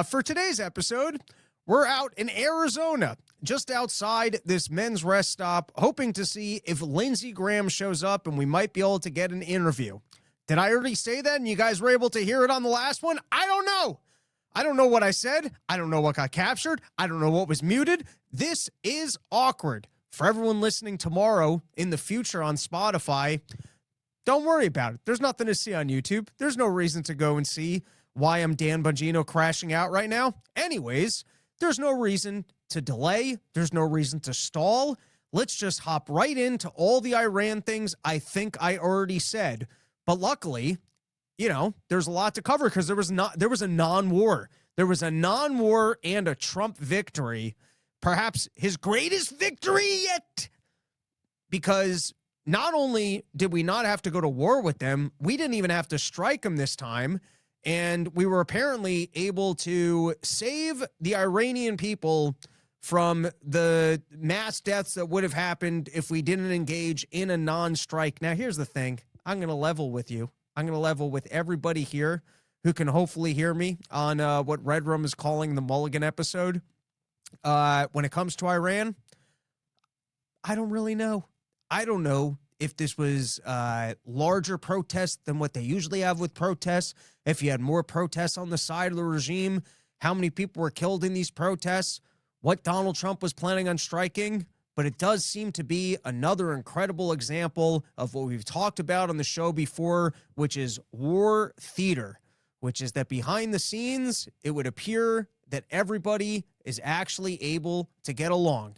For today's episode, we're out in Arizona, just outside this men's rest stop, hoping to see if Lindsey Graham shows up and we might be able to get an interview. Did I already say that and you guys were able to hear it on the last one? I don't know. I don't know what I said. I don't know what got captured. I don't know what was muted. This is awkward. For everyone listening tomorrow in the future on Spotify, don't worry about it. There's nothing to see on YouTube. There's no reason to go and see why I'm Dan Bongino crashing out right now. Anyways, there's no reason to delay. There's no reason to stall. Let's just hop right into all the Iran things I think I already said. But luckily, there's a lot to cover because there was a non-war. There was a non-war and a Trump victory. Perhaps his greatest victory yet. Because not only did we not have to go to war with them, we didn't even have to strike them this time. And we were apparently able to save the Iranian people from the mass deaths that would have happened if we didn't engage in a non-strike. Now, here's the thing. I'm going to level with you. I'm going to level with everybody here who can hopefully hear me on what Red Room is calling the Mulligan episode. When it comes to Iran, I don't really know. I don't know if this was larger protests than what they usually have with protests, if you had more protests on the side of the regime, how many people were killed in these protests, what Donald Trump was planning on striking. But it does seem to be another incredible example of what we've talked about on the show before, which is war theater, which is that behind the scenes, it would appear that everybody is actually able to get along.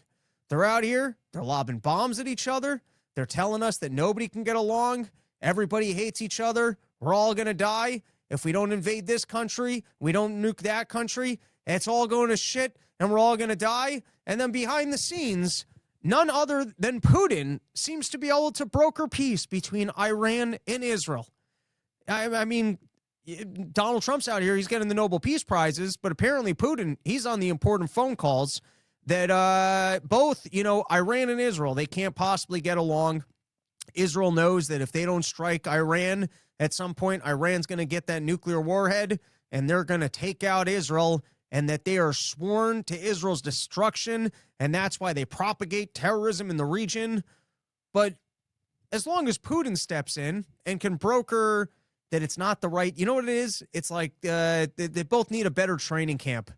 They're out here, they're lobbing bombs at each other. They're telling us that nobody can get along. Everybody hates each other. We're all going to die. If we don't invade this country, we don't nuke that country. It's all going to shit and we're all going to die. And then behind the scenes, none other than Putin seems to be able to broker peace between Iran and Israel. I mean, Donald Trump's out here. He's getting the Nobel Peace Prizes, but apparently Putin, he's on the important phone calls that both, Iran and Israel, they can't possibly get along. Israel knows that if they don't strike Iran, at some point, Iran's going to get that nuclear warhead and they're going to take out Israel, and that they are sworn to Israel's destruction. And that's why they propagate terrorism in the region. But as long as Putin steps in and can broker that it's not the right, you know what it is? It's like they both need a better training camp.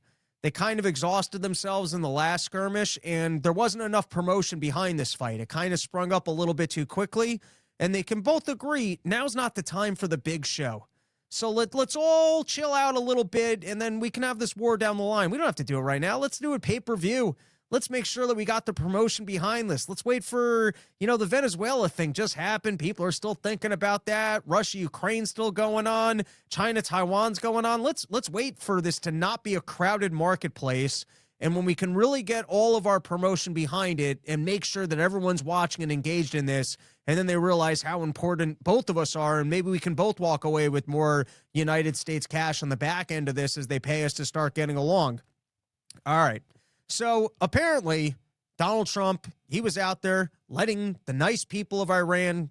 They kind of exhausted themselves in the last skirmish, and there wasn't enough promotion behind this fight. It kind of sprung up a little bit too quickly, and they can both agree now's not the time for the big show. So let's all chill out a little bit, and then we can have this war down the line. We don't have to do it right now. Let's do it pay-per-view. Let's make sure that we got the promotion behind this. Let's wait for, the Venezuela thing just happened. People are still thinking about that. Russia, Ukraine's still going on. China, Taiwan's going on. Let's wait for this to not be a crowded marketplace. And when we can really get all of our promotion behind it and make sure that everyone's watching and engaged in this, and then they realize how important both of us are, and maybe we can both walk away with more United States cash on the back end of this as they pay us to start getting along. All right. So apparently Donald Trump, he was out there letting the nice people of Iran,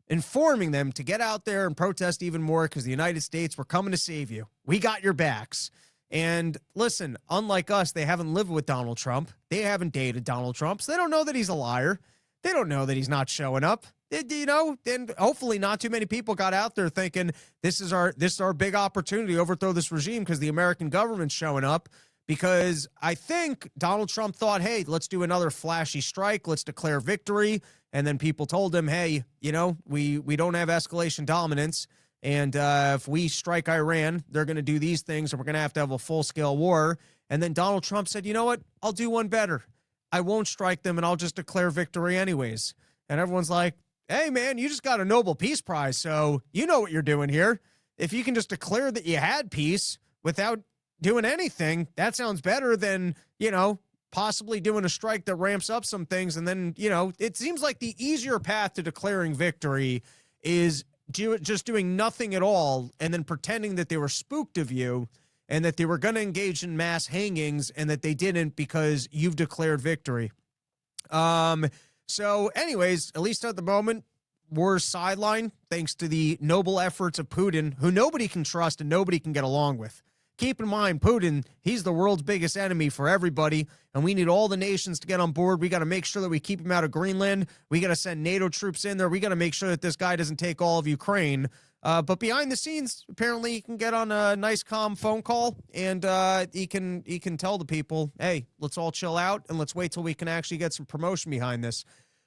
informing them to get out there and protest even more because the United States, we're coming to save you. We got your backs. And listen, unlike us, they haven't lived with Donald Trump. They haven't dated Donald Trump. So they don't know that he's a liar. They don't know that he's not showing up. And hopefully not too many people got out there thinking this is our big opportunity to overthrow this regime because the American government's showing up. Because I think Donald Trump thought, hey, let's do another flashy strike. Let's declare victory. And then people told him, hey, we don't have escalation dominance. And if we strike Iran, they're going to do these things and we're going to have a full-scale war. And then Donald Trump said, you know what? I'll do one better. I won't strike them and I'll just declare victory anyways. And everyone's like, hey, man, you just got a Nobel Peace Prize. So you know what you're doing here. If you can just declare that you had peace without doing anything, that sounds better than, possibly doing a strike that ramps up some things. And then, it seems like the easier path to declaring victory is just doing nothing at all and then pretending that they were spooked of you and that they were going to engage in mass hangings and that they didn't because you've declared victory. So anyways, at least at the moment, we're sidelined thanks to the noble efforts of Putin, who nobody can trust and nobody can get along with. keep in mind, Putin, he's the world's biggest enemy for everybody, and we need all the nations to get on board. We got to make sure that we keep him out of Greenland. We got to send NATO troops in there. We got to make sure that this guy doesn't take all of Ukraine. But behind the scenes, apparently he can get on a nice, calm phone call, and he can tell the people, hey, let's all chill out, and let's wait till we can actually get some promotion behind this.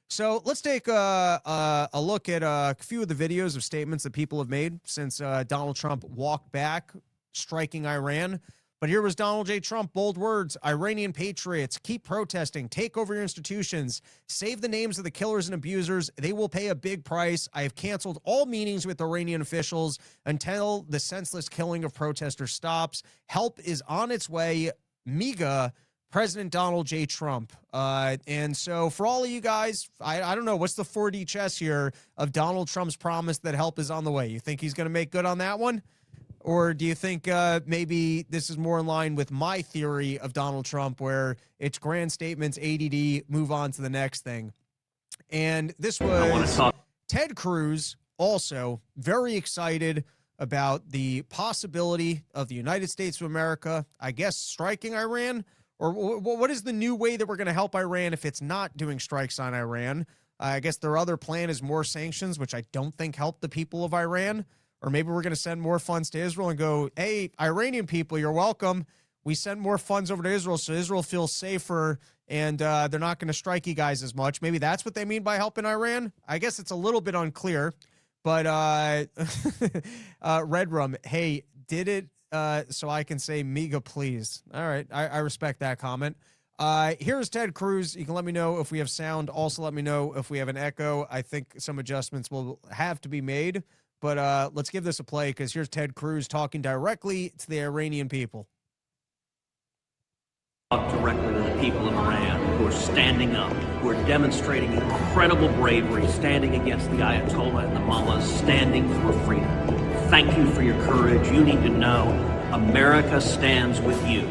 So let's take a look at a few of the videos of statements that people have made since Donald Trump walked back, striking Iran. But here was Donald J. Trump, bold words: Iranian patriots, keep protesting, take over your institutions, save the names of the killers and abusers. They will pay a big price. I have canceled all meetings with Iranian officials until the senseless killing of protesters stops. Help is on its way. MEGA, President Donald J. Trump. And so for all of you guys, I don't know, what's the 4D chess here of Donald Trump's promise that help is on the way? You think he's going to make good on that one? Or do you think maybe this is more in line with my theory of Donald Trump, where it's grand statements, ADD, move on to the next thing? And this was Ted Cruz, also very excited about the possibility of the United States of America, I guess, striking Iran. Or what is the new way that we're going to help Iran if it's not doing strikes on Iran? I guess their other plan is more sanctions, which I don't think help the people of Iran. Or maybe we're going to send more funds to Israel and go, hey, Iranian people, you're welcome. We send more funds over to Israel so Israel feels safer, and they're not going to strike you guys as much. Maybe that's what they mean by helping Iran. I guess it's a little bit unclear. But Redrum, hey, did it so I can say MEGA, please? All right, I respect that comment. Here's Ted Cruz. You can let me know if we have sound. Also, let me know if we have an echo. I think some adjustments will have to be made. But let's give this a play, because here's Ted Cruz talking directly to the Iranian people. Talk directly to the people of Iran who are standing up, who are demonstrating incredible bravery, standing against the Ayatollah and the mullahs, standing for freedom. Thank you for your courage. You need to know America stands with you.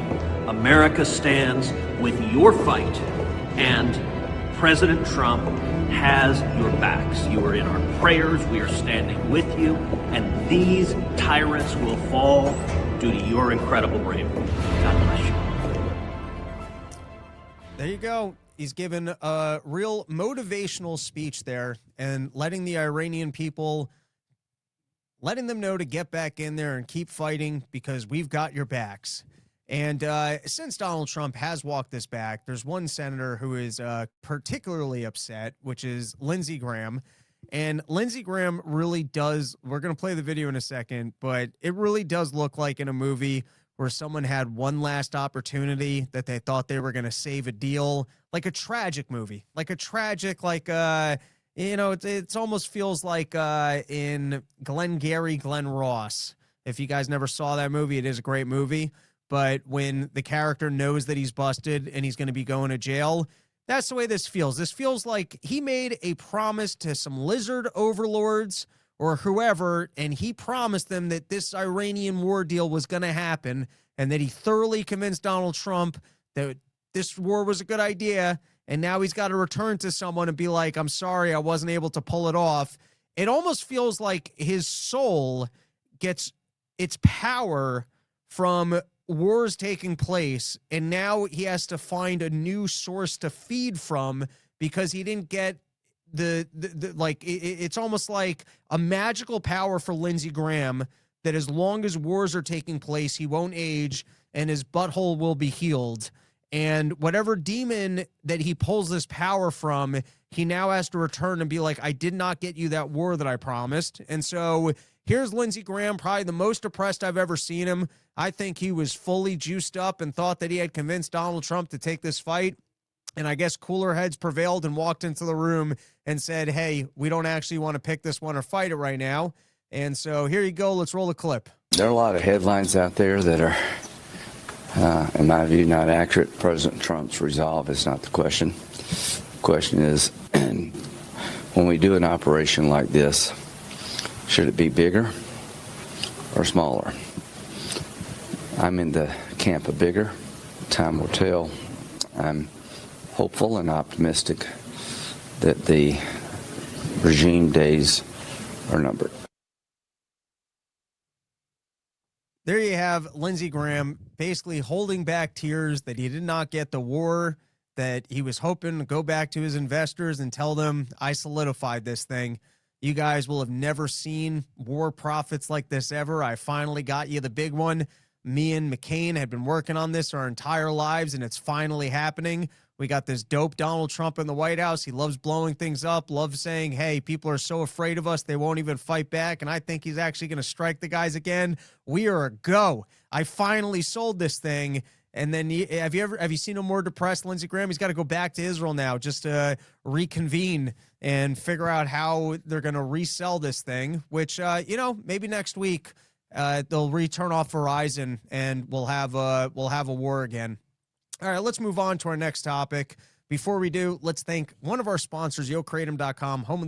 America stands with your fight, and President Trump has your backs. You are in our prayers. We are standing with you, and these tyrants will fall due to your incredible bravery. God bless you. There you go. He's given a real motivational speech there, and letting the Iranian people, letting them know to get back in there and keep fighting, because we've got your backs. And since Donald Trump has walked this back, there's one senator who is particularly upset, which is Lindsey Graham. And Lindsey Graham really does, we're going to play the video in a second, but it really does look like in a movie where someone had one last opportunity that they thought they were going to save a deal, like a tragic movie, like a tragic, like, you know, it almost feels like in Glengarry Glen Ross. If you guys never saw that movie, it is a great movie. But when the character knows that he's busted and he's going to be going to jail, that's the way this feels. This feels like he made a promise to some lizard overlords or whoever, and he promised them that this Iranian war deal was going to happen, and that he thoroughly convinced Donald Trump that this war was a good idea, and now he's got to return to someone and be like, I'm sorry, I wasn't able to pull it off. It almost feels like his soul gets its power from wars taking place, and now he has to find a new source to feed from, because he didn't get the like, it's almost like a magical power for Lindsey Graham that as long as wars are taking place, he won't age and his butthole will be healed. And whatever demon that he pulls this power from, he now has to return and be like, I did not get you that war that I promised. And so here's Lindsey Graham, probably the most depressed I've ever seen him. I think he was fully juiced up and thought that he had convinced Donald Trump to take this fight. And I guess cooler heads prevailed and walked into the room and said, hey, we don't actually want to pick this one or fight it right now. And so here you go. Let's roll the clip. There are a lot of headlines out there that are, in my view, not accurate. President Trump's resolve is not the question. The question is, when we do an operation like this, should it be bigger or smaller? I'm in the camp of bigger. Time will tell. I'm hopeful and optimistic that the regime days are numbered. There you have have Lindsey Graham basically holding back tears that he did not get the war that he was hoping to go back to his investors and tell them, I solidified this thing. You guys will have never seen war profits like this ever. I finally got you the big one. Me and McCain had been working on this our entire lives, and it's finally happening. We got this dope Donald Trump in the White House. He loves blowing things up, loves saying, hey, people are so afraid of us, they won't even fight back. And I think he's actually going to strike the guys again. We are a go. I finally sold this thing. And then have you seen him more depressed, Lindsey Graham? He's got to go back to Israel now just to reconvene and figure out how they're going to resell this thing, which, maybe next week they'll return off Verizon and we'll have a war again. All right, let's move on to our next topic. Before we do, let's thank one of our sponsors, YoKratom.com, home of the